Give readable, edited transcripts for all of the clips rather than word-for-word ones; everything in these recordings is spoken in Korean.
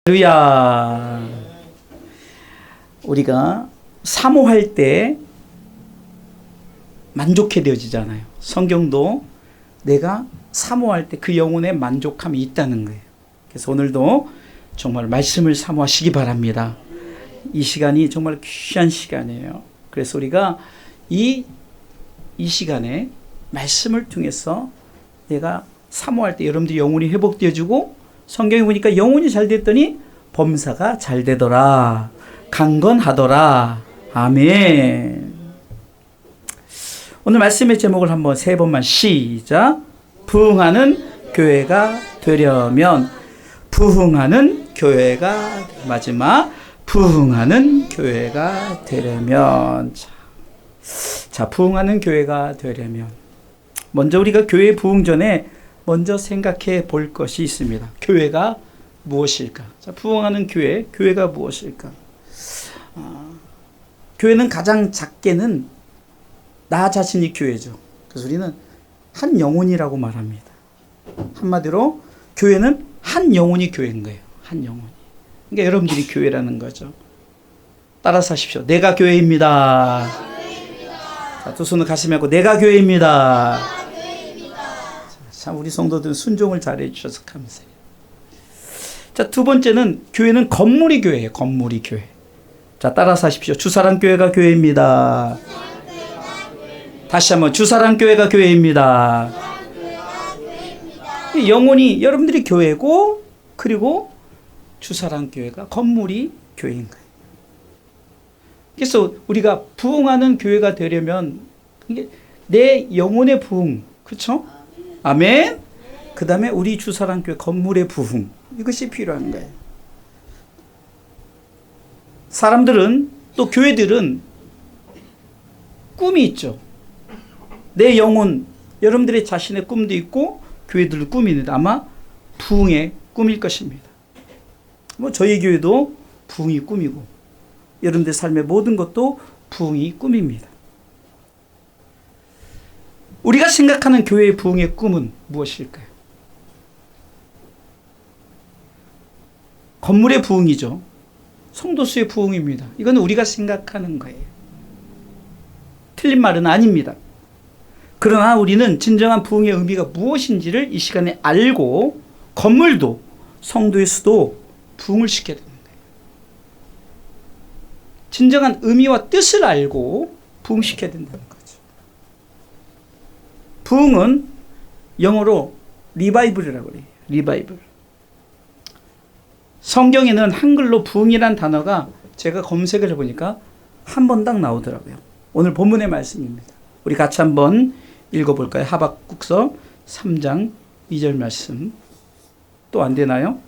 할렐루야. 우리가 사모할 때 만족해 되어지잖아요. 성경도 내가 사모할 때 그 영혼에 만족함이 있다는 거예요. 그래서 오늘도 정말 말씀을 사모하시기 바랍니다. 이 시간이 정말 귀한 시간이에요. 그래서 우리가 이 시간에 말씀을 통해서 내가 사모할 때 여러분들이 영혼이 회복되어지고, 성경에 보니까 영혼이 잘 됐더니 범사가 잘 되더라, 강건하더라. 아멘. 오늘 말씀의 제목을 한번 세 번만 시작. 부흥하는 교회가 되려면, 부흥하는 교회가, 마지막 부흥하는 교회가 되려면. 자, 부흥하는 교회가 되려면 먼저 우리가 교회 부흥 전에 먼저 생각해 볼 것이 있습니다. 교회가 무엇일까? 자, 부흥하는 교회가 무엇일까? 교회는 가장 작게는 나 자신이 교회죠. 그래서 우리는 한 영혼이라고 말합니다. 한마디로 교회는 한 영혼이 교회인 거예요. 한 영혼이. 그러니까 여러분들이 교회라는 거죠. 따라서 하십시오. 내가 교회입니다. 자, 두 손을 가슴에 하고 내가 교회입니다. 참 우리 성도들 순종을 잘해 주셔서 감사해요. 자, 두 번째는 교회는 건물이 교회예요. 건물이 교회. 자, 따라서 하십시오. 주사랑 교회가 교회입니다. 다시 한번 주사랑 교회가 교회입니다. 영혼이 여러분들이 교회고, 그리고 주사랑 교회가 건물이 교회인 거예요. 그래서 우리가 부흥하는 교회가 되려면 이게 내 영혼의 부흥, 그렇죠? 아멘. 그 다음에 우리 주사랑교회 건물의 부흥, 이것이 필요한 거예요. 사람들은, 또 교회들은 꿈이 있죠. 내 영혼, 여러분들의 자신의 꿈도 있고 교회들의 꿈이 있는데 아마 부흥의 꿈일 것입니다. 뭐 저희 교회도 부흥이 꿈이고 여러분들 삶의 모든 것도 부흥이 꿈입니다. 우리가 생각하는 교회의 부흥의 꿈은 무엇일까요? 건물의 부흥이죠. 성도수의 부흥입니다. 이건 우리가 생각하는 거예요. 틀린 말은 아닙니다. 그러나 우리는 진정한 부흥의 의미가 무엇인지를 이 시간에 알고, 건물도 성도의 수도 부흥을 시켜야 되는 거예요. 진정한 의미와 뜻을 알고 부흥시켜야 된다는 거예요. 부흥은 영어로 리바이블이라고 해요. 리바이블. 성경에는 한글로 부흥이란 단어가 제가 검색을 해보니까 한 번 딱 나오더라고요. 오늘 본문의 말씀입니다. 우리 같이 한번 읽어볼까요? 하박국서 3장 2절 말씀. 또 안 되나요?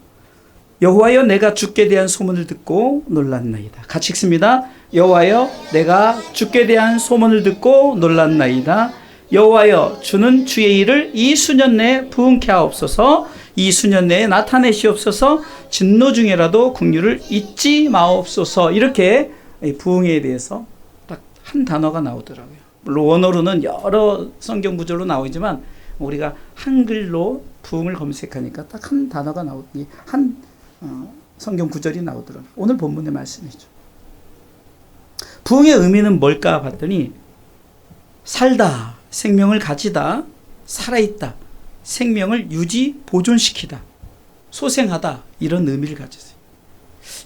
여호와여, 내가 주께 대한 소문을 듣고 놀랐나이다. 같이 읽습니다. 여호와여, 내가 주께 대한 소문을 듣고 놀랐나이다. 여호와여, 주는 주의 일을 이 수년 내에 부흥케 하옵소서. 이 수년 내에 나타내시옵소서. 진노 중에라도 긍휼을 잊지 마옵소서. 이렇게 부흥에 대해서 딱 한 단어가 나오더라고요. 물론 원어로는 여러 성경 구절로 나오지만 우리가 한글로 부흥을 검색하니까 딱 한 단어가 한 성경 구절이 나오더라고요. 오늘 본문의 말씀이죠. 부흥의 의미는 뭘까 봤더니 살다, 생명을 가지다, 살아있다, 생명을 유지, 보존시키다, 소생하다, 이런 의미를 가졌어요.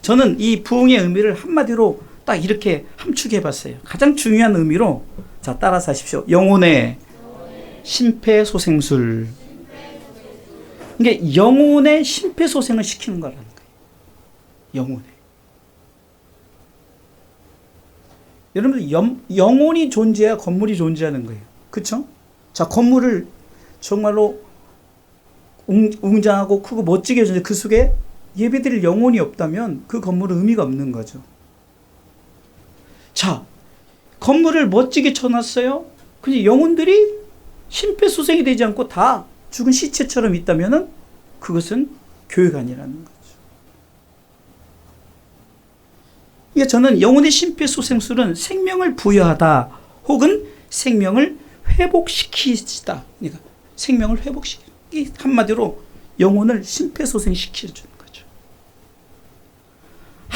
저는 이 부흥의 의미를 한마디로 딱 이렇게 함축해 봤어요. 가장 중요한 의미로, 자, 따라서 하십시오. 영혼의 심폐소생술. 이게 영혼의 심폐소생을 시키는 거라는 거예요. 영혼의. 여러분들 영혼이 존재해야 건물이 존재하는 거예요. 그렇죠? 자, 건물을 정말로 웅장하고 크고 멋지게 해주는데 그 속에 예배드릴 영혼이 없다면 그 건물은 의미가 없는 거죠. 자, 건물을 멋지게 쳐놨어요. 근데 영혼들이 심폐소생이 되지 않고 다 죽은 시체처럼 있다면은 그것은 교회가 아니라는 거죠. 그러니까 저는 영혼의 심폐소생술은 생명을 부여하다 혹은 생명을 회복시키다. 그러니까 생명을 회복시키다. 한마디로 영혼을 심폐소생시켜주는 거죠.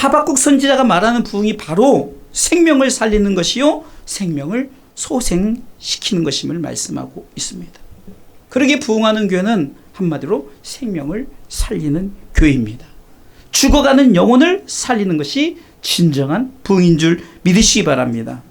하박국 선지자가 말하는 부흥이 바로 생명을 살리는 것이요 생명을 소생시키는 것임을 말씀하고 있습니다. 그러기에 부흥하는 교회는 한마디로 생명을 살리는 교회입니다. 죽어가는 영혼을 살리는 것이 진정한 부흥인 줄 믿으시기 바랍니다.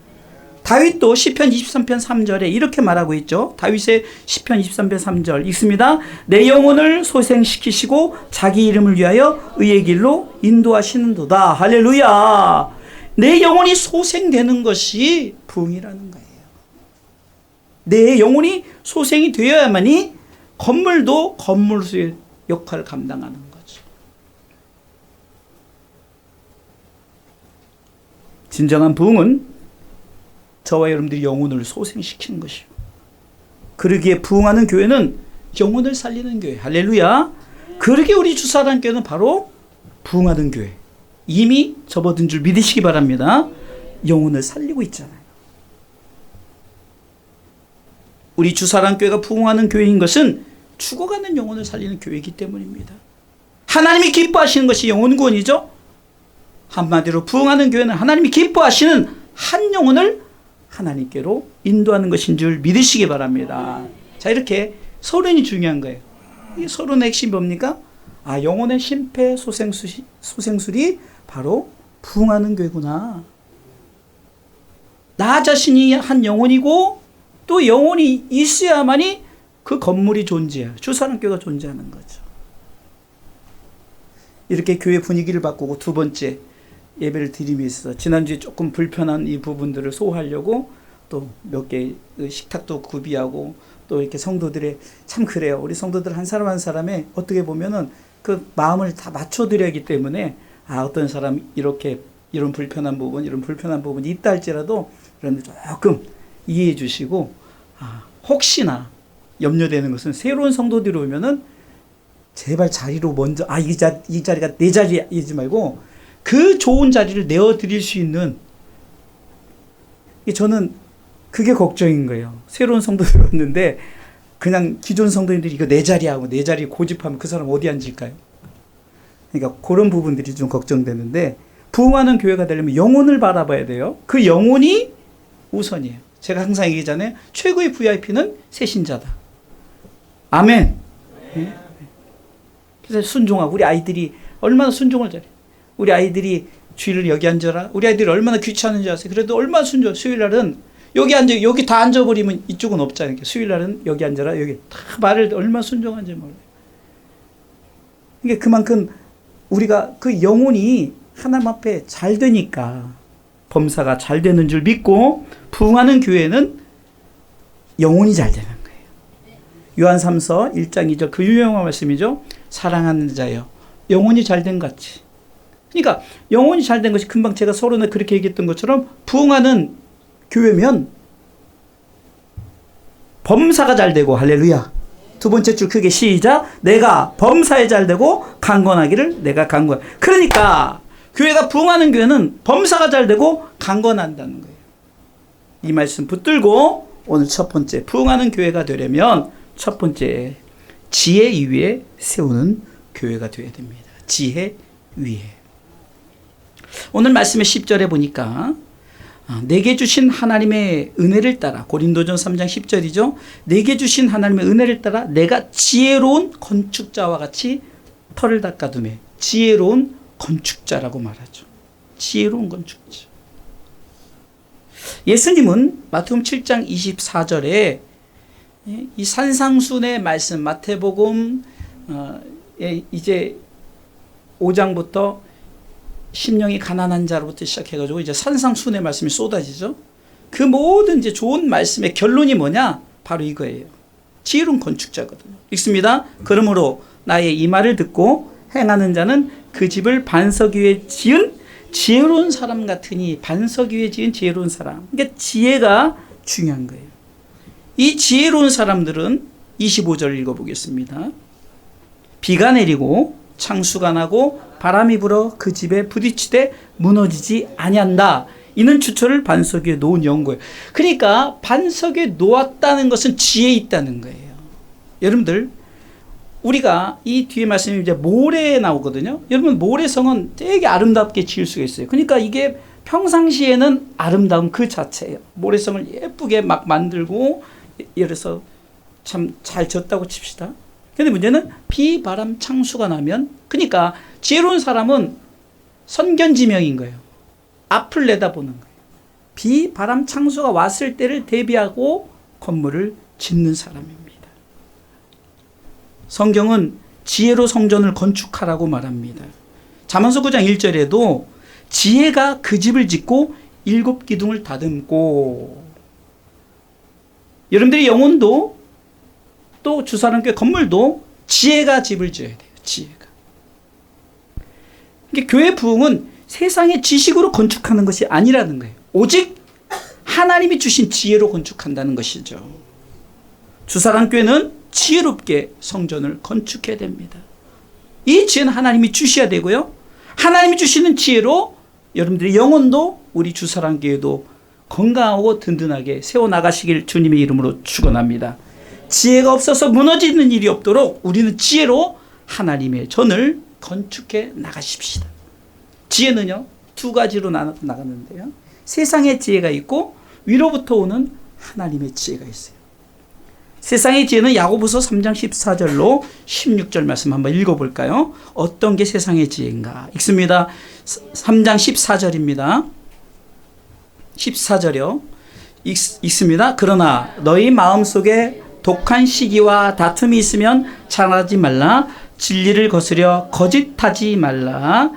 다윗도 시편 23편 3절에 이렇게 말하고 있죠. 다윗의 시편 23편 3절 읽습니다. 내 영혼을 소생시키시고 자기 이름을 위하여 의의 길로 인도하시는도다. 할렐루야. 내 영혼이 소생되는 것이 부흥이라는 거예요. 내 영혼이 소생이 되어야만이 건물도 건물의 역할을 감당하는 거죠. 진정한 부흥은 저와 여러분들이 영혼을 소생시키는 것이요. 그러기에 부흥하는 교회는 영혼을 살리는 교회. 할렐루야. 그러기에 우리 주사랑교회는 바로 부흥하는 교회. 이미 접어든 줄 믿으시기 바랍니다. 영혼을 살리고 있잖아요. 우리 주사랑교회가 부흥하는 교회인 것은 죽어가는 영혼을 살리는 교회이기 때문입니다. 하나님이 기뻐하시는 것이 영혼 구원이죠. 한마디로 부흥하는 교회는 하나님이 기뻐하시는 한 영혼을 하나님께로 인도하는 것인 줄 믿으시기 바랍니다. 자, 이렇게 서론이 중요한 거예요. 이 서론의 핵심이 뭡니까? 영혼의 심폐소생술이 바로 부흥하는 교회구나. 나 자신이 한 영혼이고 또 영혼이 있어야만이 그 건물이 존재해요. 주사랑교회가 존재하는 거죠. 이렇게 교회 분위기를 바꾸고 두 번째 예배를 드리면서 지난주에 조금 불편한 이 부분들을 소화하려고 또 몇 개 식탁도 구비하고 또 이렇게 성도들의 참 그래요. 우리 성도들 한 사람 한 사람의 어떻게 보면은 그 마음을 다 맞춰드려야 하기 때문에 어떤 사람 이렇게 이런 불편한 부분이 있다 할지라도 여러분들 조금 이해해 주시고 혹시나 염려되는 것은 새로운 성도들이 오면은 제발 자리로 먼저 이 자리가 내 자리이지 말고 그 좋은 자리를 내어드릴 수 있는 저는 그게 걱정인 거예요. 새로운 성도들이 왔는데 그냥 기존 성도님들이 이거 내 자리야 하고 내 자리 고집하면 그 사람 어디 앉을까요? 그러니까 그런 부분들이 좀 걱정되는데 부흥하는 교회가 되려면 영혼을 바라봐야 돼요. 그 영혼이 우선이에요. 제가 항상 얘기하잖아요. 최고의 VIP는 새신자다. 아멘. 네? 그래서 순종하고 우리 아이들이 얼마나 순종을 잘해. 우리 아이들이 주일을 여기 앉아라. 우리 아이들이 얼마나 귀찮은지 아세요? 그래도 얼마나 순종. 수요일날은 여기 앉아, 여기 다 앉아버리면 이쪽은 없잖아요. 수요일날은 여기 앉아라. 여기 다 말을 얼마나 순종한지 몰라요. 이게 그만큼 우리가 그 영혼이 하나님 앞에 잘 되니까 범사가 잘 되는 줄 믿고 부흥하는 교회는 영혼이 잘 되는 거예요. 요한 3서 1장 2절 그 유명한 말씀이죠. 사랑하는 자여 영혼이 잘 된 같이. 그러니까 영혼이 잘 된 것이 금방 제가 서론에 그렇게 얘기했던 것처럼 부흥하는 교회면 범사가 잘 되고 할렐루야. 두 번째 줄 크게 시작. 내가 범사에 잘 되고 강건하기를 내가 강건. 그러니까 교회가 부흥하는 교회는 범사가 잘 되고 강건한다는 거예요. 이 말씀 붙들고 오늘 첫 번째 부흥하는 교회가 되려면 첫 번째 지혜 위에 세우는 교회가 되어야 됩니다. 지혜 위에. 오늘 말씀의 10절에 보니까 내게 주신 하나님의 은혜를 따라 고린도전 3장 10절이죠. 내게 주신 하나님의 은혜를 따라 내가 지혜로운 건축자와 같이 터를 닦아두매. 지혜로운 건축자라고 말하죠. 지혜로운 건축자. 예수님은 마태복음 7장 24절에 이 산상순의 말씀 마태복음 이제 5장부터 심령이 가난한 자로부터 시작해가지고 이제 산상순의 말씀이 쏟아지죠. 그 모든 이제 좋은 말씀의 결론이 뭐냐? 바로 이거예요. 지혜로운 건축자거든요. 읽습니다. 그러므로 나의 이 말을 듣고 행하는 자는 그 집을 반석 위에 지은 지혜로운 사람 같으니. 반석 위에 지은 지혜로운 사람. 그러니까 지혜가 중요한 거예요. 이 지혜로운 사람들은 25절 읽어보겠습니다. 비가 내리고 창수가 나고 바람이 불어 그 집에 부딪히되 무너지지 아니한다. 이는 주처를 반석 위에 놓은 연고예요. 그러니까 반석 위에 놓았다는 것은 지혜 있다는 거예요. 여러분들 우리가 이 뒤에 말씀이 이제 모래에 나오거든요. 여러분, 모래성은 되게 아름답게 지을 수가 있어요. 그러니까 이게 평상시에는 아름다움 그 자체예요. 모래성을 예쁘게 막 만들고, 예를 들어서 참 잘 졌다고 칩시다. 근데 문제는 비, 바람, 창수가 나면, 그러니까 지혜로운 사람은 선견지명인 거예요. 앞을 내다보는 거예요. 비, 바람, 창수가 왔을 때를 대비하고 건물을 짓는 사람입니다. 성경은 지혜로 성전을 건축하라고 말합니다. 잠언서 9장 1절에도 지혜가 그 집을 짓고 7 기둥을 다듬고, 여러분들의 영혼도 또 주사람교회 건물도 지혜가 집을 지어야 돼요. 지혜가. 그러니까 교회 부흥은 세상의 지식으로 건축하는 것이 아니라는 거예요. 오직 하나님이 주신 지혜로 건축한다는 것이죠. 주사람교회는 지혜롭게 성전을 건축해야 됩니다. 이 지혜는 하나님이 주셔야 되고요. 하나님이 주시는 지혜로 여러분들의 영혼도 우리 주사람교회도 건강하고 든든하게 세워나가시길 주님의 이름으로 축원합니다. 지혜가 없어서 무너지는 일이 없도록 우리는 지혜로 하나님의 전을 건축해 나가십시다. 지혜는요, 2가지로 나가는데요. 세상의 지혜가 있고 위로부터 오는 하나님의 지혜가 있어요. 세상의 지혜는 야고보서 3장 14절로 16절 말씀 한번 읽어볼까요? 어떤 게 세상의 지혜인가? 읽습니다. 3장 14절입니다. 14절이요. 읽습니다. 그러나 너희 마음속에 독한 시기와 다툼이 있으면 자랑하지 말라. 진리를 거스려 거짓하지 말라.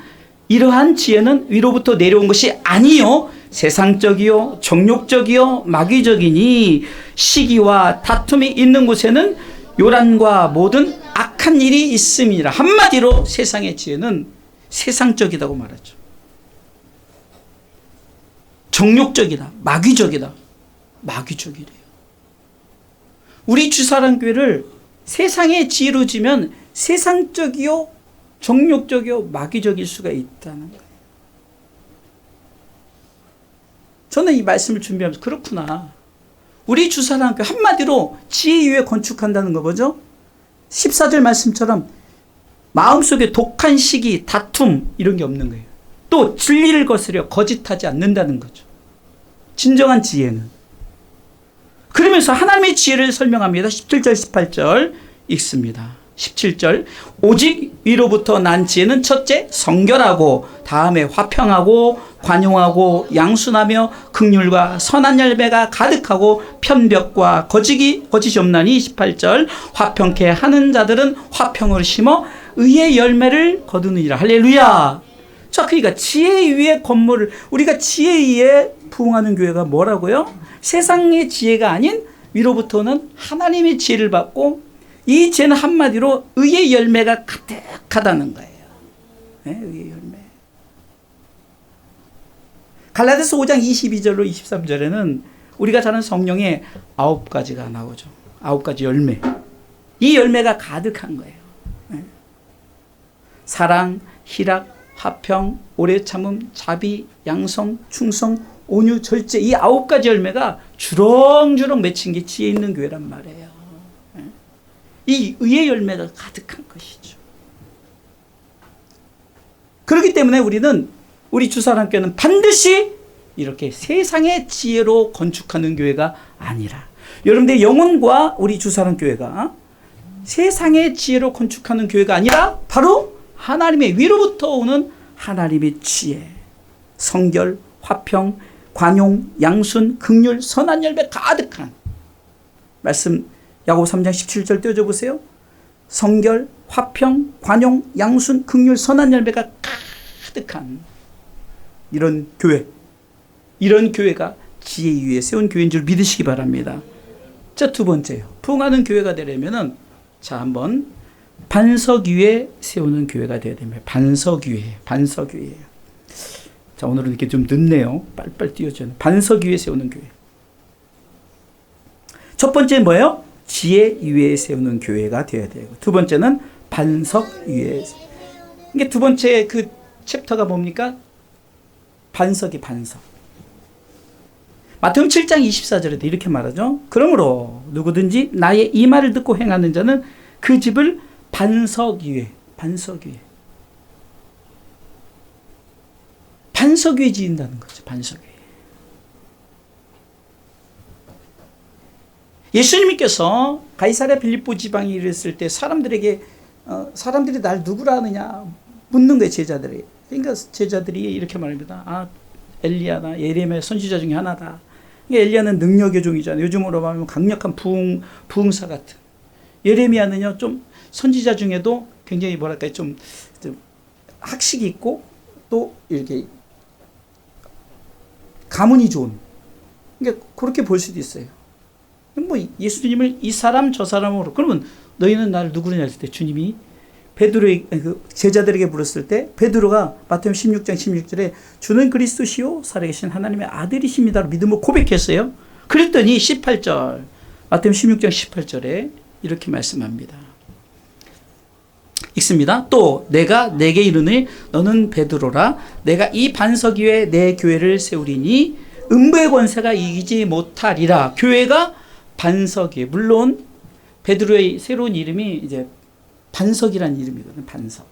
이러한 지혜는 위로부터 내려온 것이 아니요 세상적이요 정욕적이요 마귀적이니 시기와 다툼이 있는 곳에는 요란과 모든 악한 일이 있음이라. 한마디로 세상의 지혜는 세상적이라고 말하죠. 정욕적이다, 마귀적이다. 마귀적이래요. 우리 주사랑교회를 세상의 지혜로 지면 세상적이요 정욕적이요 마귀적일 수가 있다는 거예요. 저는 이 말씀을 준비하면서 그렇구나. 우리 주사랑교회 한마디로 지혜 위에 건축한다는 거 뭐죠? 14절 말씀처럼 마음속에 독한 시기, 다툼 이런 게 없는 거예요. 또 진리를 거스려 거짓하지 않는다는 거죠. 진정한 지혜는. 그러면서 하나님의 지혜를 설명합니다. 17절 18절 읽습니다. 17절 오직 위로부터 난 지혜는 첫째 성결하고 다음에 화평하고 관용하고 양순하며 긍휼과 선한 열매가 가득하고 편벽과 거짓이 없나니. 18절 화평케 하는 자들은 화평을 심어 의의 열매를 거두느니라. 할렐루야. 자, 그러니까 지혜 위의 건물을, 우리가 지혜 위에 부흥하는 교회가 뭐라고요? 세상의 지혜가 아닌 위로부터는 하나님의 지혜를 받고, 이 지혜는 한마디로 의의 열매가 가득하다는 거예요. 네, 의의 열매. 갈라디아서 5장 22절로 23절에는 우리가 잘 아는 성령의 9가지가 나오죠. 9가지 열매. 이 열매가 가득한 거예요. 네. 사랑, 희락, 화평, 오래 참음, 자비, 양성, 충성, 온유, 절제. 이 9가지 열매가 주렁주렁 맺힌 게 지혜 있는 교회란 말이에요. 이 의의 열매가 가득한 것이죠. 그렇기 때문에 우리 주사랑교회는 반드시 이렇게 세상의 지혜로 건축하는 교회가 아니라, 여러분들의 영혼과 우리 주사랑교회가 세상의 지혜로 건축하는 교회가 아니라 바로 하나님의 위로부터 오는 하나님의 지혜, 성결, 화평, 관용, 양순, 긍휼, 선한 열매 가득한 말씀, 야고보 3장 17절 떼어줘 보세요. 성결, 화평, 관용, 양순, 긍휼, 선한 열매가 가득한 이런 교회, 이런 교회가 지혜 위에 세운 교회인 줄 믿으시기 바랍니다. 자, 두 번째요. 부흥하는 교회가 되려면은, 자, 한번 반석 위에 세우는 교회가 되어야 됩니다. 반석 위에. 자, 오늘은 이렇게 좀 늦네요. 빨리빨리 띄워줘요. 반석 위에 세우는 교회. 첫 번째는 뭐예요? 지혜 위에 세우는 교회가 되어야 되고, 두 번째는 반석 위에. 이게 두 번째 그 챕터가 뭡니까? 반석이 반석. 마태복음 7장 24절에도 이렇게 말하죠. 그러므로 누구든지 나의 이 말을 듣고 행하는 자는 그 집을 반석 위에, 반석 위에. 반석 위에 지은다는 거죠. 반석 위에. 예수님께서 가이사랴 빌립보 지방에 이르렀을 때 사람들에게 사람들이 날 누구라 하느냐 묻는 거예요. 제자들이. 그러니까 제자들이 이렇게 말합니다. 아, 엘리야나 예레미야 선지자 중에 하나다. 그러니까 엘리야는 능력의 종이잖아요. 요즘으로 말하면 강력한 부흥사 같은. 예레미야는요 좀 선지자 중에도 굉장히 뭐랄까 좀 학식이 있고 또 이렇게 가문이 좋은. 그러니까 그렇게 볼 수도 있어요. 뭐 예수님을 이 사람 저 사람으로 그러면 너희는 나를 누구냐 했을 때 주님이 베드로의 그 제자들에게 물었을 때 베드로가 마태복음 16장 16절에 주는 그리스도시요 살아계신 하나님의 아들이십니다로 믿음을 고백했어요. 그랬더니 18절 마태복음 16장 18절에 이렇게 말씀합니다. 읽습니다. 또 내가 내게 이르니 너는 베드로라 내가 이 반석 위에 내 교회를 세우리니 음부의 권세가 이기지 못하리라. 교회가 반석이에요. 물론 베드로의 새로운 이름이 이제 반석이라는 이름이거든요. 반석.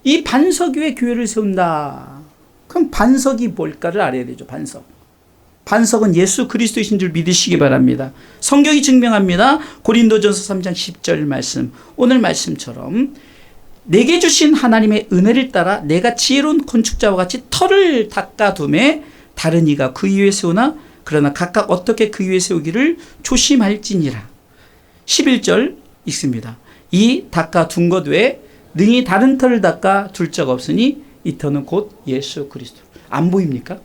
이 반석 위에 교회를 세운다. 그럼 반석이 뭘까를 알아야 되죠. 반석. 반석은 예수 그리스도이신 줄 믿으시기 바랍니다. 성경이 증명합니다. 고린도전서 3장 10절 말씀. 오늘 말씀처럼 내게 주신 하나님의 은혜를 따라 내가 지혜로운 건축자와 같이 터를 닦아둠에 다른 이가 그 위에 세우나 그러나 각각 어떻게 그 위에 세우기를 조심할지니라. 11절 읽습니다. 이 닦아둔 것 외에 능히 다른 터를 닦아둘 자가 없으니 이 터는 곧 예수 그리스도. 안 보입니까?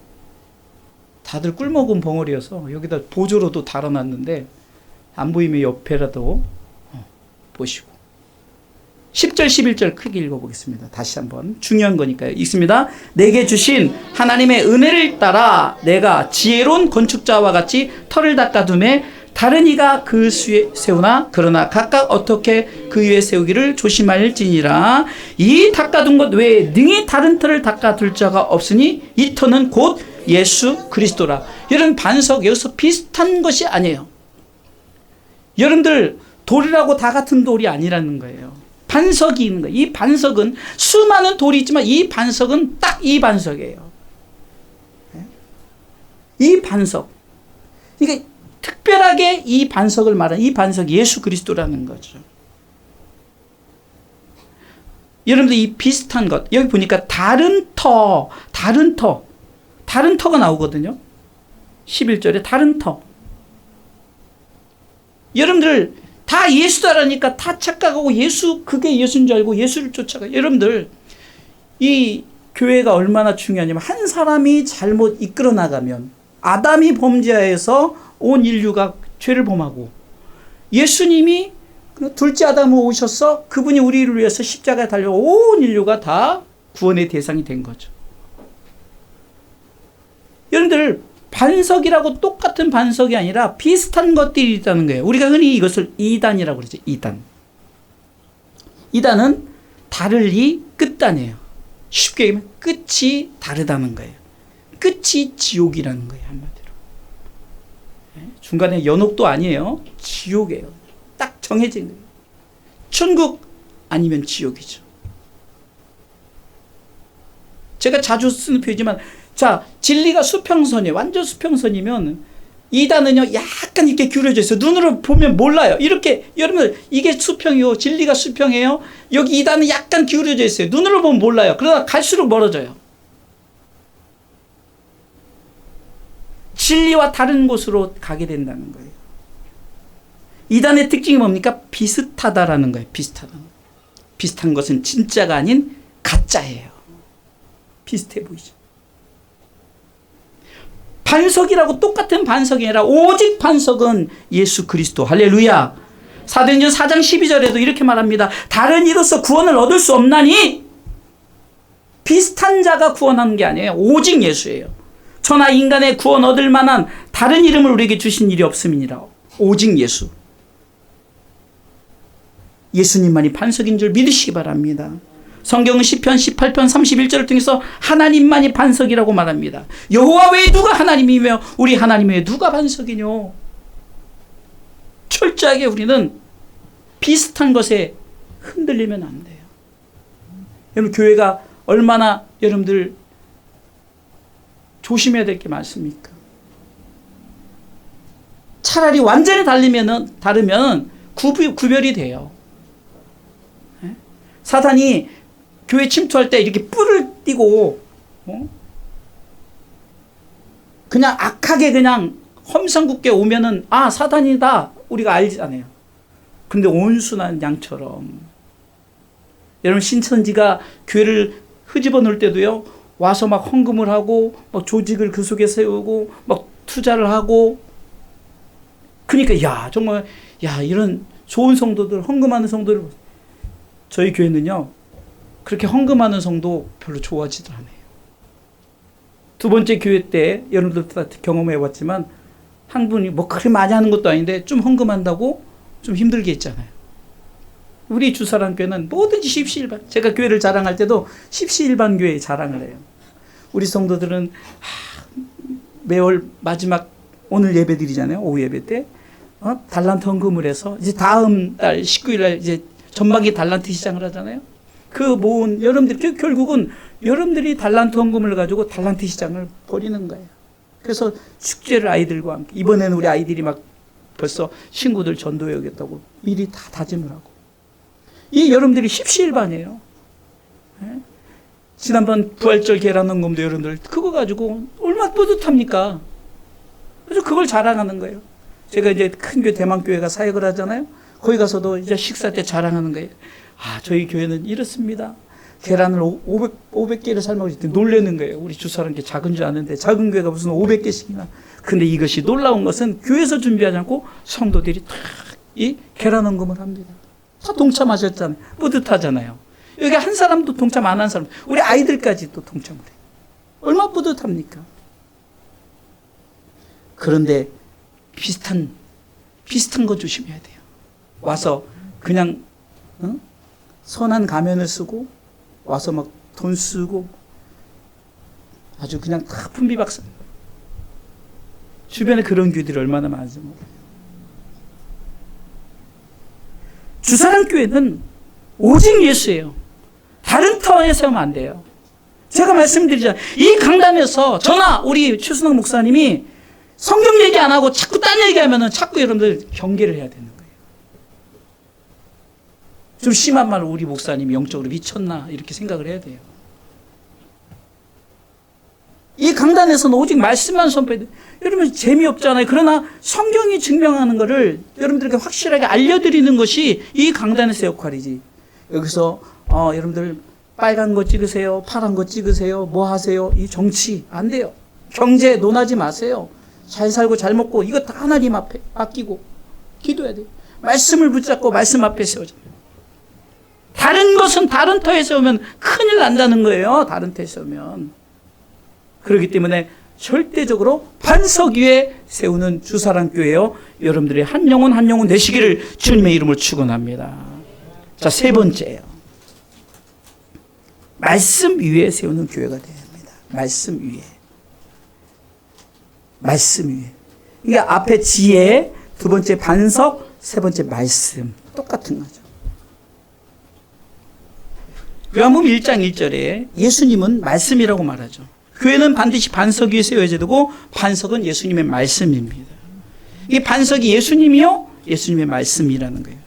다들 꿀먹은 벙어리여서 여기다 보조로도 달아놨는데 안 보이면 옆에라도 보시고 10절 11절 크게 읽어보겠습니다. 다시 한번 중요한 거니까요. 읽습니다. 내게 주신 하나님의 은혜를 따라 내가 지혜로운 건축자와 같이 터를 닦아둠에 다른 이가 그 수에 세우나 그러나 각각 어떻게 그 위에 세우기를 조심할지니라. 이 닦아둔 것 외에 능히 다른 터를 닦아둘 자가 없으니 이 터는 곧 예수 그리스도라. 여러분 반석 여기서 비슷한 것이 아니에요. 여러분들 돌이라고 다 같은 돌이 아니라는 거예요. 반석이 있는 거예요. 이 반석은 수많은 돌이 있지만 이 반석은 딱 이 반석이에요. 이 반석. 그러니까 특별하게 이 반석을 말하는 이 반석이 예수 그리스도라는 거죠. 여러분들 이 비슷한 것 여기 보니까 다른 터가 나오거든요. 11절에 다른 터. 여러분들 다 예수다라니까 다 착각하고 그게 예수인 줄 알고 예수를 쫓아가. 여러분들 이 교회가 얼마나 중요하냐면 한 사람이 잘못 이끌어 나가면 아담이 범죄하여서 온 인류가 죄를 범하고 예수님이 둘째 아담으로 오셔서 그분이 우리를 위해서 십자가에 달려 온 인류가 다 구원의 대상이 된 거죠. 여러분들 반석이라고 똑같은 반석이 아니라 비슷한 것들이 있다는 거예요. 우리가 흔히 이것을 이단이라고 그러죠. 이단. 이단은 다를리 끝단이에요. 쉽게 얘기하면 끝이 다르다는 거예요. 끝이 지옥이라는 거예요. 한마디로. 중간에 연옥도 아니에요. 지옥이에요. 딱 정해진 거예요. 천국 아니면 지옥이죠. 제가 자주 쓰는 표현이지만 자, 진리가 수평선이에요. 완전 수평선이면 이단은요 약간 이렇게 기울어져 있어요. 눈으로 보면 몰라요. 이렇게 여러분들 이게 수평이요. 진리가 수평이에요. 여기 이단은 약간 기울어져 있어요. 눈으로 보면 몰라요. 그러다 갈수록 멀어져요. 진리와 다른 곳으로 가게 된다는 거예요. 이단의 특징이 뭡니까? 비슷하다라는 거예요. 비슷한 것은 진짜가 아닌 가짜예요. 비슷해 보이죠. 반석이라고 똑같은 반석이 아니라 오직 반석은 예수 그리스도. 할렐루야. 사도행전 4장 12절에도 이렇게 말합니다. 다른 이로서 구원을 얻을 수 없나니 비슷한 자가 구원하는 게 아니에요. 오직 예수예요. 천하 인간의 구원 얻을 만한 다른 이름을 우리에게 주신 일이 없음이니라. 오직 예수. 예수님만이 반석인 줄 믿으시기 바랍니다. 성경은 시편 18편 31절을 통해서 하나님만이 반석이라고 말합니다. 여호와 외에 누가 하나님이며 우리 하나님 외에 누가 반석이뇨. 철저하게 우리는 비슷한 것에 흔들리면 안 돼요. 여러분, 교회가 얼마나 여러분들 조심해야 될 게 많습니까? 차라리 완전히 다르면 구별이 돼요. 사단이 교회 침투할 때 이렇게 뿔을 띠고 그냥 악하게 그냥 험상궂게 오면은 아, 사단이다 우리가 알잖아요. 근데 온순한 양처럼 여러분, 신천지가 교회를 흐집어 놓을 때도요, 와서 막 헌금을 하고 막 조직을 그 속에 세우고 막 투자를 하고, 그러니까 야, 정말 야, 이런 좋은 성도들, 헌금하는 성도들. 저희 교회는요 그렇게 헌금하는 성도 별로 좋아하지도 않아요. 두 번째 교회 때 여러분들도 다 경험해 봤지만 한 분이 뭐 그렇게 많이 하는 것도 아닌데 좀 헌금한다고 좀 힘들게 했잖아요. 우리 주사랑교회는 뭐든지 십시일반. 제가 교회를 자랑할 때도 십시일반 교회 자랑을 해요. 우리 성도들은 매월 마지막 오늘 예배 드리잖아요. 오후 예배 때 달란트 헌금을 해서 이제 다음 달 19일 날 이제 전반기 달란트 시장을 하잖아요. 그 모은 여러분들 결국은 여러분들이 달란트 헌금을 가지고 달란트 시장을 벌이는 거예요. 그래서 축제를 아이들과 함께, 이번에는 우리 아이들이 막 벌써 친구들 전도해 오겠다고 미리 다 다짐을 하고, 이 여러분들이 십시일반이에요. 지난번 부활절 계란 헌금도 여러분들 그거 가지고 얼마나 뿌듯합니까? 그래서 그걸 자랑하는 거예요. 제가 이제 큰 교회 대만교회가 사역을 하잖아요. 거기 가서도 이제 식사 때 자랑하는 거예요. 아, 저희 교회는 이렇습니다. 계란을 500개를 삶아서 놀라는 거예요. 우리 주사랑교회 작은 줄 아는데 작은 교회가 무슨 500개씩이나. 근데 이것이 놀라운 것은 교회에서 준비하지 않고 성도들이 다 이 계란 헌금을 합니다. 다 동참하셨잖아요. 뿌듯하잖아요. 여기 한 사람도 동참 안 한 사람, 우리 아이들까지 또 동참을 해요. 얼마나 뿌듯합니까? 그런데 비슷한 거 조심해야 돼요. 와서 그냥 선한 가면을 쓰고 와서 막 돈 쓰고 아주 그냥 다 풍비박산. 주변에 그런 교회들이 얼마나 많은지 몰라요. 주사랑교회는 오직 예수예요. 다른 터에 세우면 안 돼요. 제가 말씀드리잖아요. 이 강단에서 저나 우리 최순학 목사님이 성경 얘기 안 하고 자꾸 딴 얘기하면은 자꾸 여러분들 경계를 해야 되는 거예요. 좀 심한 말로 우리 목사님이 영적으로 미쳤나 이렇게 생각을 해야 돼요. 이 강단에서는 오직 말씀만 선포해야 돼요. 여러분 재미없잖아요. 그러나 성경이 증명하는 것을 여러분들에게 확실하게 알려드리는 것이 이 강단에서의 역할이지. 여기서 여러분들 빨간 거 찍으세요. 파란 거 찍으세요. 뭐 하세요. 이 정치 안 돼요. 경제 논하지 마세요. 잘 살고 잘 먹고 이거 다 하나님 앞에 맡기고 기도해야 돼요. 말씀을 붙잡고 말씀 앞에 세우자. 다른 것은 다른 터에 세우면 큰일 난다는 거예요. 다른 터에 세우면. 그렇기 때문에 절대적으로 반석 위에 세우는 주사랑교회요. 여러분들이 한 영혼 되시기를 주님의 이름으로 축원합니다. 자, 세 번째예요. 말씀 위에 세우는 교회가 되어야 합니다. 말씀 위에. 말씀 위에. 그러니까 앞에 지혜, 두 번째 반석, 세 번째 말씀. 똑같은 거죠. 요한복음 1장 1절에 예수님은 말씀이라고 말하죠. 교회는 반드시 반석 위에 세워야 되고 반석은 예수님의 말씀입니다. 이 반석이 예수님이요, 예수님의 말씀이라는 거예요.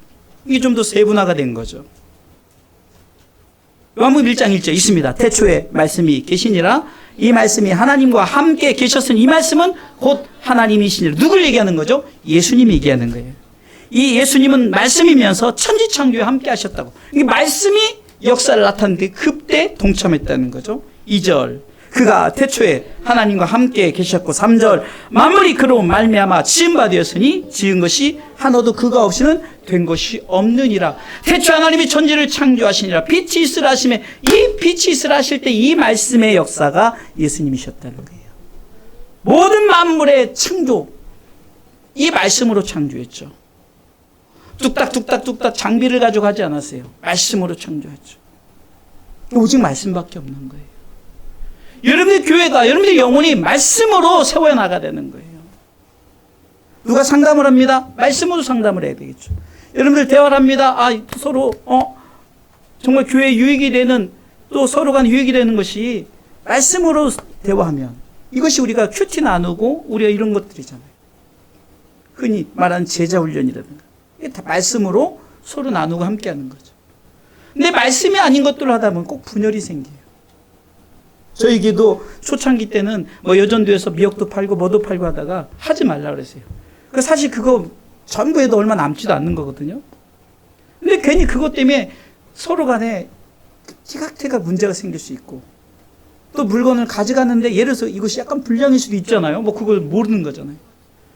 이게 좀 더 세분화가 된 거죠. 요한복음 1장 1절 있습니다. 태초에 말씀이 계시니라. 이 말씀이 하나님과 함께 계셨으니 이 말씀은 곧 하나님이시니라. 누굴 얘기하는 거죠? 예수님이 얘기하는 거예요. 이 예수님은 말씀이면서 천지창조에 함께 하셨다고. 이 말씀이 역사를 나타내는데 그때 동참했다는 거죠. 2절 그가 태초에 하나님과 함께 계셨고 3절 만물이 그로 말미암아 지은 바 되었으니 지은 것이 하나도 그가 없이는 된 것이 없느니라. 태초 하나님이 천지를 창조하시니라. 빛이 있으라 하심에 이 빛이 있으라 하실 때 이 말씀의 역사가 예수님이셨다는 거예요. 모든 만물의 창조 이 말씀으로 창조했죠. 뚝딱 장비를 가지고 하지 않았어요. 말씀으로 창조했죠. 오직 말씀밖에 없는 거예요. 여러분의 교회가, 여러분의 영혼이 말씀으로 세워야 나가야 되는 거예요. 누가 상담을 합니다. 말씀으로 상담을 해야 되겠죠. 여러분들 대화를 합니다. 서로 정말 교회에 유익이 되는, 또 서로 간 유익이 되는 것이 말씀으로 대화하면, 이것이 우리가 큐티 나누고 우리가 이런 것들이잖아요. 흔히 말하는 제자 훈련이라든가. 이게 다 말씀으로 서로 나누고 함께 하는 거죠. 근데 말씀이 아닌 것들을 하다 보면 꼭 분열이 생겨요. 저에게도 초창기 때는 여전도에서 미역도 팔고 뭐도 팔고 하다가 하지 말라 그랬어요. 사실 그거 전부 해도 얼마 남지도 않는 거거든요. 근데 괜히 그것 때문에 서로 간에 티각태각 문제가 생길 수 있고, 또 물건을 가져가는데 예를 들어서 이것이 약간 불량일 수도 있잖아요. 그걸 모르는 거잖아요.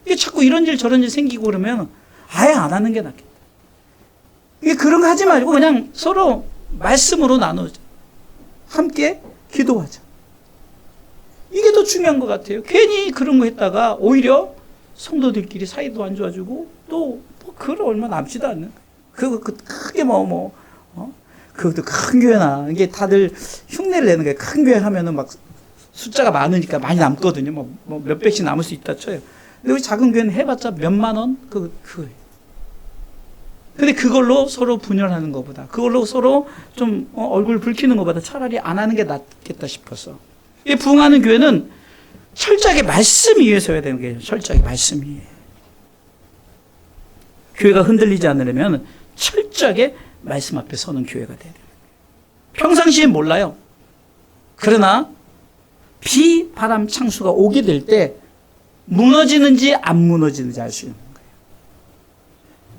이게 자꾸 이런 일 저런 일 생기고 그러면 아예 안 하는 게 낫겠다. 이게 그런 거 하지 말고 그냥 서로 말씀으로 나누자. 함께 기도하자. 이게 더 중요한 것 같아요. 괜히 그런 거 했다가 오히려 성도들끼리 사이도 안 좋아지고, 또 그걸 얼마 남지도 않는 거예요. 크게 그것도 큰 교회나, 이게 다들 흉내를 내는 거예요. 큰 교회 하면은 막 숫자가 많으니까 많이 남거든요. 몇백씩 남을 수 있다 쳐요. 근데 우리 작은 교회는 해봤자 몇만 원? 그거예요. 근데 그걸로 서로 분열하는 것보다, 그걸로 서로 좀 얼굴 붉히는 것보다 차라리 안 하는 게 낫겠다 싶어서. 이 부흥하는 교회는 철저하게 말씀 위에 서야 되는 거예요. 철저하게 말씀 위에. 교회가 흔들리지 않으려면 철저하게 말씀 앞에 서는 교회가 돼야 돼요. 평상시엔 몰라요. 그러나 비, 바람, 창수가 오게 될 때 무너지는지 안 무너지는지 알 수 있는 거예요.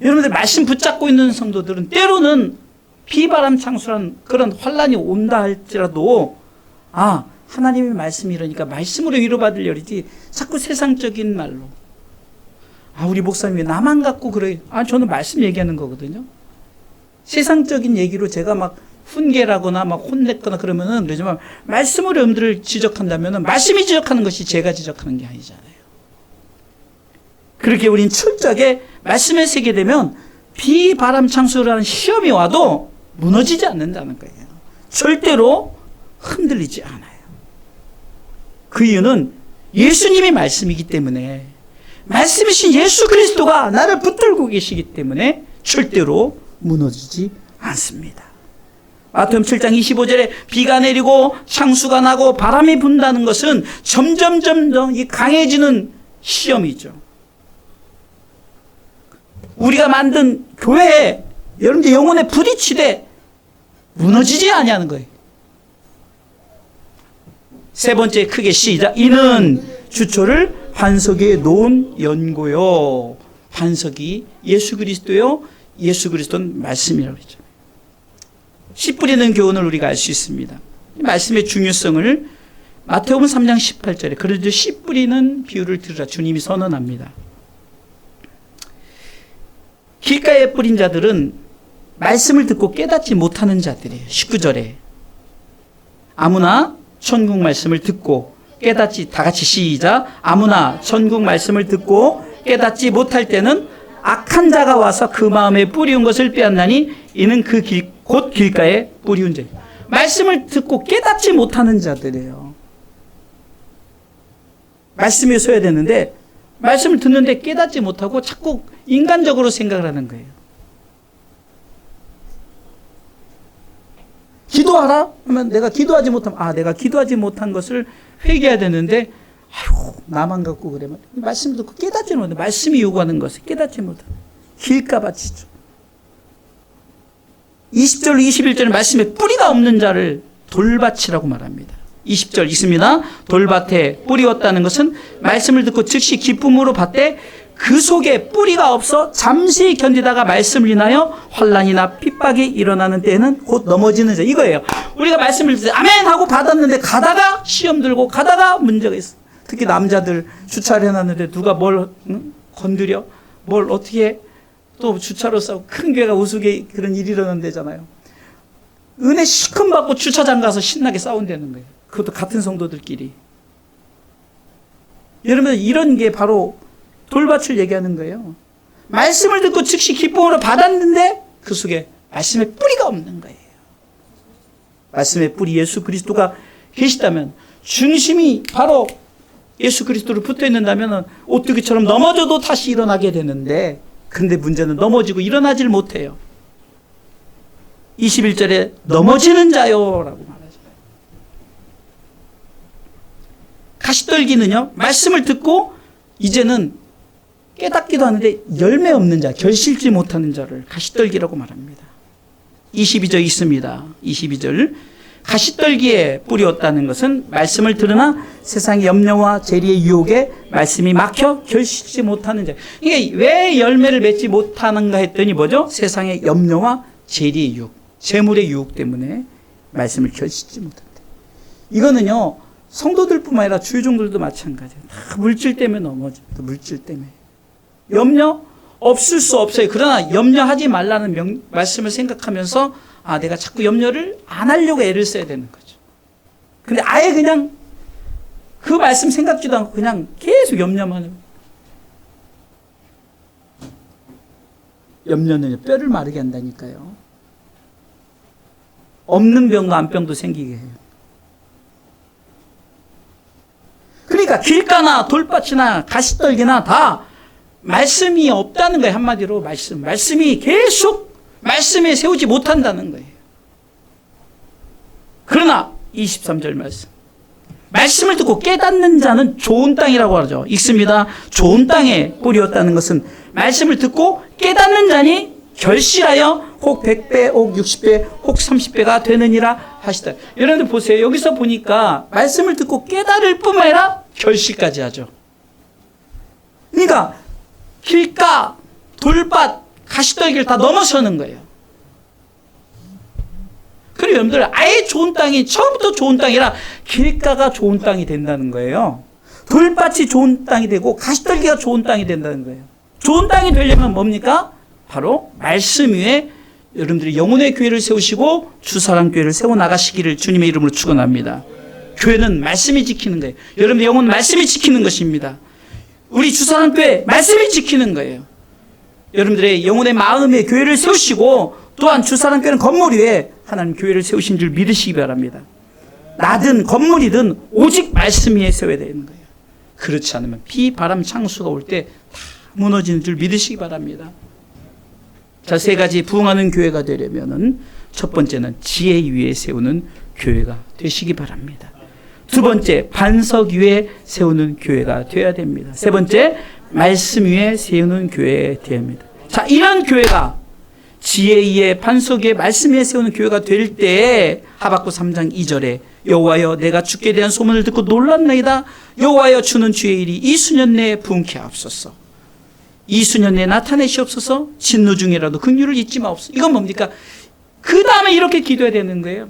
여러분들 말씀 붙잡고 있는 성도들은 때로는 비, 바람, 창수란 그런 환란이 온다 할지라도 하나님의 말씀이 이러니까 말씀으로 위로받을 열이지 자꾸 세상적인 말로, 우리 목사님이 나만 갖고 그래. 저는 말씀 얘기하는 거거든요. 세상적인 얘기로 제가 막 훈계라거나 막 혼냈거나 그러면은 그러지만, 말씀으로 여러분들을 지적한다면은 말씀이 지적하는 것이 제가 지적하는 게 아니잖아요. 그렇게 우린 철저하게 말씀에 세게 되면 비, 바람, 창수라는 시험이 와도 무너지지 않는다는 거예요. 절대로 흔들리지 않아요. 그 이유는 예수님이 말씀이기 때문에, 말씀이신 예수 그리스도가 나를 붙들고 계시기 때문에 절대로 무너지지 않습니다. 마태복음 7장 25절에 비가 내리고 창수가 나고 바람이 분다는 것은 점점 이 강해지는 시험이죠. 우리가 만든 교회에 여러분들 영혼에 부딪히되 무너지지 아니하는 거예요. 세 번째 크게 시작. 이는 주초를 반석 위에 놓은 연고요. 반석이 예수 그리스도요. 예수 그리스도는 말씀이라고 했죠. 씨 뿌리는 교훈을 우리가 알 수 있습니다. 말씀의 중요성을 마태복음 3장 18절에 그래도 씨 뿌리는 비유를 들으라 주님이 선언합니다. 길가에 뿌린 자들은 말씀을 듣고 깨닫지 못하는 자들이에요. 19절에 아무나 천국 말씀을 듣고 깨닫지, 다 같이 시작. 아무나 천국 말씀을 듣고 깨닫지 못할 때는 악한 자가 와서 그 마음에 뿌리운 것을 빼앗나니 이는 곧 길가에 뿌리운 자예요. 말씀을 듣고 깨닫지 못하는 자들이에요. 말씀에 서야 되는데 말씀을 듣는데 깨닫지 못하고 자꾸 인간적으로 생각을 하는 거예요. 기도하라 하면 내가 기도하지 못하면 내가 기도하지 못한 것을 회개해야 되는데 나만 갖고 그래. 말씀을 듣고 깨닫지 못해. 말씀이 요구하는 것을 깨닫지 못해. 길가밭이죠. 20절 21절은 말씀에 뿌리가 없는 자를 돌밭이라고 말합니다. 20절 있습니다. 돌밭에 뿌리었다는 것은 말씀을 듣고 즉시 기쁨으로 받되 그 속에 뿌리가 없어 잠시 견디다가 말씀을 인하여 환난이나 핍박이 일어나는 때에는 곧 넘어지는 자. 이거예요. 우리가 말씀을 듣고 아멘 하고 받았는데 가다가 시험 들고 가다가 문제가 있어. 특히 남자들 주차를 해놨는데 누가 뭘 건드려? 뭘 어떻게 해? 또 주차로 싸우고 큰 교회가 우스개 그런 일이 일어나는 데잖아요. 은혜 시큰 받고 주차장 가서 신나게 싸운다는 거예요. 그것도 같은 성도들끼리. 여러분 이런 게 바로 돌밭을 얘기하는 거예요. 말씀을 듣고 즉시 기쁨으로 받았는데 그 속에 말씀의 뿌리가 없는 거예요. 말씀의 뿌리 예수 그리스도가 계시다면, 중심이 바로 예수 그리스도로 붙어 있는다면 오뚜기처럼 넘어져도 다시 일어나게 되는데 그런데 문제는 넘어지고 일어나질 못해요. 21절에 넘어지는 자요라고 말하죠. 가시떨기는요, 말씀을 듣고 이제는 깨닫기도 하는데 열매 없는 자, 결실지 못하는 자를 가시떨기라고 말합니다. 22절 있습니다. 22절. 가시떨기에 뿌리었다는 것은 말씀을 들으나 세상의 염려와 재리의 유혹에 말씀이 막혀 결실지 못하는 자. 이게 왜 열매를 맺지 못하는가 했더니 뭐죠? 세상의 염려와 재리의 유혹, 재물의 유혹 때문에 말씀을 결실지 못한다. 이거는요, 성도들뿐만 아니라 주의종들도 마찬가지예요. 다 물질 때문에 넘어집니다. 물질 때문에. 염려 없을 수 없어요. 그러나 염려하지 말라는 말씀을 생각하면서 내가 자꾸 염려를 안 하려고 애를 써야 되는 거죠. 근데 아예 그냥 그 말씀 생각지도 않고 그냥 계속 염려만 해요. 염려는 뼈를 마르게 한다니까요. 없는 병도 안병도 생기게 해요. 그러니까 길가나 돌밭이나 가시떨기나 다 말씀이 없다는 거예요. 한마디로 말씀이 계속 말씀에 세우지 못한다는 거예요. 그러나 23절 말씀을 듣고 깨닫는 자는 좋은 땅이라고 하죠. 읽습니다. 좋은 땅에 뿌리였다는 것은 말씀을 듣고 깨닫는 자니 결실하여 혹 100배, 혹 60배, 혹 30배가 되느니라 하시다. 여러분들 보세요. 여기서 보니까 말씀을 듣고 깨달을 뿐만 아니라 결실까지 하죠. 그러니까 길가, 돌밭, 가시떨기를 다 넘어서는 거예요. 그리고 여러분들 아예 좋은 땅이 처음부터 좋은 땅이라 길가가 좋은 땅이 된다는 거예요. 돌밭이 좋은 땅이 되고 가시떨기가 좋은 땅이 된다는 거예요. 좋은 땅이 되려면 뭡니까? 바로 말씀 위에 여러분들이 영혼의 교회를 세우시고 주사랑교회를 세워나가시기를 주님의 이름으로 축원합니다. 교회는 말씀이 지키는 거예요. 여러분의 영혼 말씀이 지키는 것입니다. 우리 주사랑교회 말씀이 지키는 거예요. 여러분들의 영혼의 마음의 교회를 세우시고 또한 주사랑교회는 건물 위에 하나님 교회를 세우신 줄 믿으시기 바랍니다. 나든 건물이든 오직 말씀 위에 세워야 되는 거예요. 그렇지 않으면 비, 바람, 창수가 올 때 다 무너지는 줄 믿으시기 바랍니다. 자, 세 가지 부흥하는 교회가 되려면은 첫 번째는 지혜 위에 세우는 교회가 되시기 바랍니다. 두 번째, 반석 위에 세우는 교회가 되어야 됩니다. 세 번째, 말씀 위에 세우는 교회가 되어야 합니다. 자, 이런 교회가 지혜 위에 반석 위에 말씀 위에 세우는 교회가 될 때 하박국 3장 2절에 여호와여 내가 주께 대한 소문을 듣고 놀랐나이다. 여호와여 주는 주의 일이 이 수년 내에 부흥케 하옵소서. 이 수년 내에 나타내시옵소서. 진노 중이라도 긍휼을 잊지 마옵소서. 이건 뭡니까? 그 다음에 이렇게 기도해야 되는 거예요.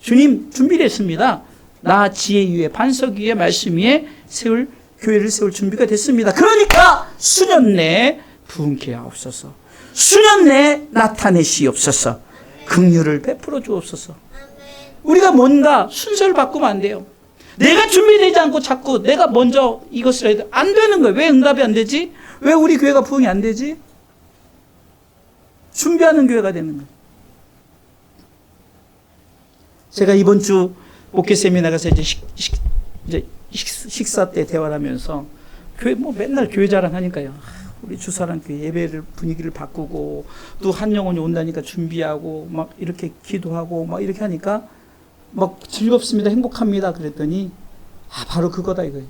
주님 준비됐습니다. 나 지혜 위에 반석 위에 말씀 위에 세울 교회를 세울 준비가 됐습니다. 그러니까 수년 내에 부흥케 하옵소서. 수년 내에 나타내시옵소서. 긍휼을 베풀어 주옵소서. 우리가 뭔가 순서를 바꾸면 안 돼요. 내가 준비되지 않고 자꾸 내가 먼저 이것을 해야 돼. 안 되는 거예요. 왜 응답이 안 되지? 왜 우리 교회가 부흥이 안 되지? 준비하는 교회가 되는 거예요. 제가 이번 주 목회 세미나 가서 이제 식사 때 대화를 하면서 교회 맨날 교회 자랑하니까요. 우리 주사랑 교회 예배를 분위기를 바꾸고 또 한 영혼이 온다니까 준비하고 막 이렇게 기도하고 막 이렇게 하니까 막 즐겁습니다. 행복합니다. 그랬더니 바로 그거다 이거예요.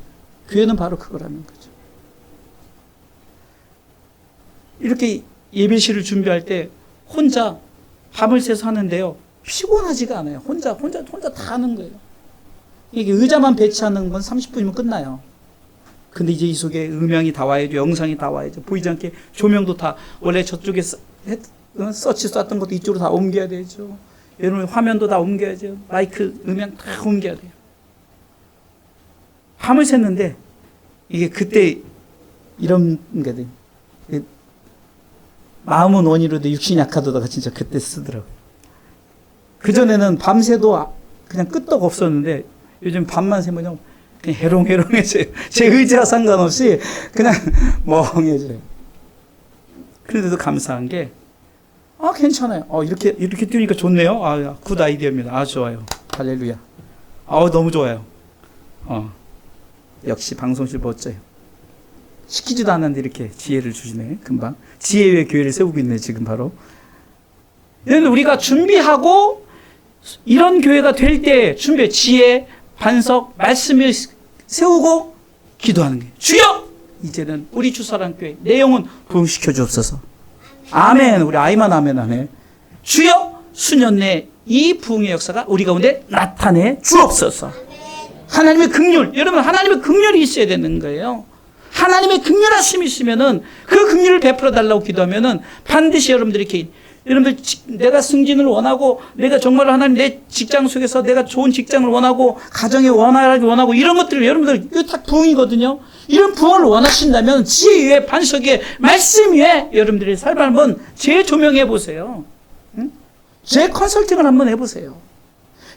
교회는 바로 그거라는 거죠. 이렇게 예배실을 준비할 때 혼자 밤을 새서 하는데요. 피곤하지가 않아요. 혼자 다 하는 거예요. 이게 의자만 배치하는 건 30분이면 끝나요. 근데 이제 이 속에 음향이 다 와야죠. 영상이 다 와야죠. 보이지 않게 조명도 다 원래 저쪽에 서치 쐈던 것도 이쪽으로 다 옮겨야 되죠. 여러분 화면도 다 옮겨야죠. 마이크, 음향 다 옮겨야 돼요. 밤을 샜는데 이게 그때 이런 게 돼요. 마음은 원이로도 육신이 약하도다가 진짜 그때 쓰더라고요. 그전에는 밤새도 그냥 끄떡 없었는데 요즘 밤만 새면 그냥 해롱해롱해져요. 제 의지와 상관없이 그냥 멍해져요. 그런데도 감사한 게 괜찮아요. 이렇게 띄우니까 좋네요. 굿 아이디어입니다. 좋아요. 할렐루야. 너무 좋아요. 역시 방송실 멋져요. 시키지도 않았는데 이렇게 지혜를 주시네. 금방. 지혜의 교회를 세우고 있네, 지금 바로. 우리가 준비하고 이런 교회가 될 때 지혜, 반석, 말씀을 세우고 기도하는 거예요. 주여! 이제는 우리 주사랑교회 내 영혼 부흥시켜 주옵소서. 아멘. 우리 아이만 아멘 하네. 주여! 수년 내 이 부흥의 역사가 우리 가운데 나타내 주옵소서. 하나님의 긍휼, 여러분 하나님의 긍휼이 있어야 되는 거예요. 하나님의 긍휼하심이 있으면은 그 긍휼을 베풀어 달라고 기도하면은 반드시 여러분들 내가 승진을 원하고, 내가 정말 하나님 내 직장 속에서 내가 좋은 직장을 원하고, 가정에 원하고 이런 것들을 여러분들 이거 다 부흥이거든요. 이런 부흥을 원하신다면 지혜 위에 반석 위에 말씀 위에 여러분들의 삶을 한번 재조명해 보세요. 응? 재컨설팅을 한번 해보세요.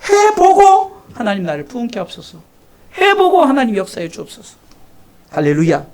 해보고 하나님 나를 부흥케 하옵소서. 해보고 하나님 역사해 주옵소서. 할렐루야.